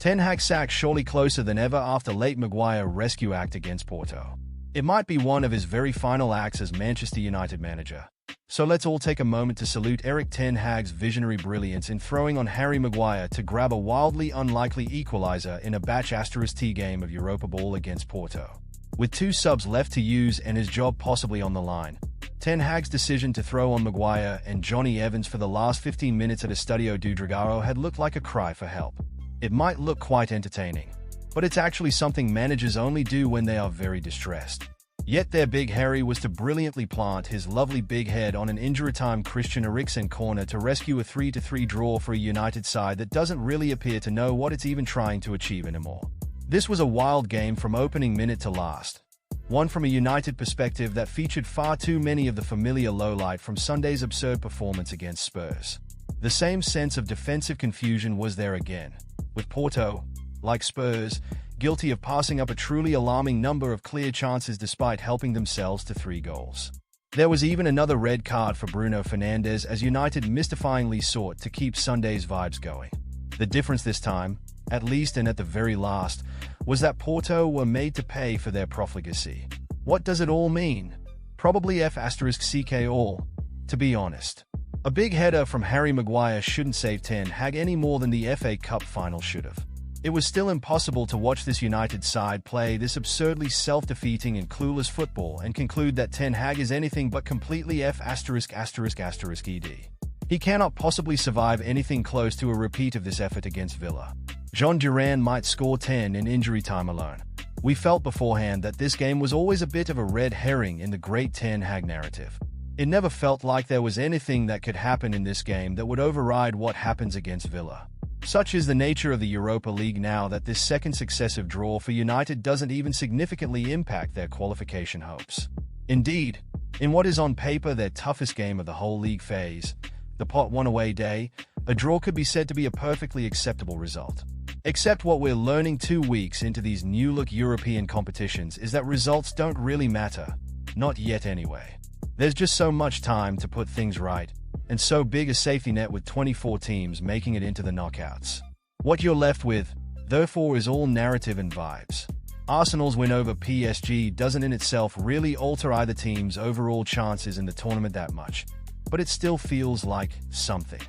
Ten Hag sack surely closer than ever after late Maguire rescue act against Porto. It might be one of his very final acts as Manchester United manager. So let's all take a moment to salute Erik Ten Hag's visionary brilliance in throwing on Harry Maguire to grab a wildly unlikely equaliser in a batch*T game of Europa Ball against Porto. With 2 subs left to use and his job possibly on the line, Ten Hag's decision to throw on Maguire and Johnny Evans for the last 15 minutes at Estadio do Dragao had looked like a cry for help. It might look quite entertaining, but it's actually something managers only do when they are very distressed. Yet their Big Harry was to brilliantly plant his lovely big head on an injury-time Christian Eriksen corner to rescue a 3-3 draw for a United side that doesn't really appear to know what it's even trying to achieve anymore. This was a wild game from opening minute to last. One from a United perspective that featured far too many of the familiar lowlight from Sunday's absurd performance against Spurs. The same sense of defensive confusion was there again, with Porto, like Spurs, guilty of passing up a truly alarming number of clear chances despite helping themselves to 3 goals. There was even another red card for Bruno Fernandes as United mystifyingly sought to keep Sunday's vibes going. The difference this time, at least and at the very last, was that Porto were made to pay for their profligacy. What does it all mean? Probably F***ck all, to be honest. A big header from Harry Maguire shouldn't save Ten Hag any more than the FA Cup final should have. It was still impossible to watch this United side play this absurdly self-defeating and clueless football and conclude that Ten Hag is anything but completely F***ed. He cannot possibly survive anything close to a repeat of this effort against Villa. Jean Duran might score 10 in injury time alone. We felt beforehand that this game was always a bit of a red herring in the great Ten Hag narrative. It never felt like there was anything that could happen in this game that would override what happens against Villa. Such is the nature of the Europa League now that this second successive draw for United doesn't even significantly impact their qualification hopes. Indeed, in what is on paper their toughest game of the whole league phase, the Pot 1 away day, a draw could be said to be a perfectly acceptable result. Except what we're learning 2 weeks into these new-look European competitions is that results don't really matter. Not yet anyway. There's just so much time to put things right, and so big a safety net with 24 teams making it into the knockouts. What you're left with, therefore, is all narrative and vibes. Arsenal's win over PSG doesn't in itself really alter either team's overall chances in the tournament that much, but it still feels like something.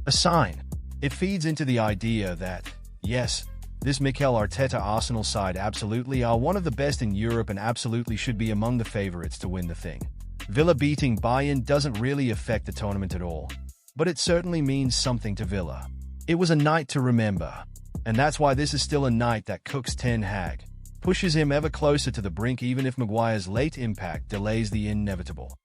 A sign. It feeds into the idea that, yes, this Mikel Arteta Arsenal side absolutely are one of the best in Europe and absolutely should be among the favourites to win the thing. Villa beating Bayern doesn't really affect the tournament at all, but it certainly means something to Villa. It was a night to remember, and that's why this is still a night that cooks Ten Hag, pushes him ever closer to the brink even if Maguire's late impact delays the inevitable.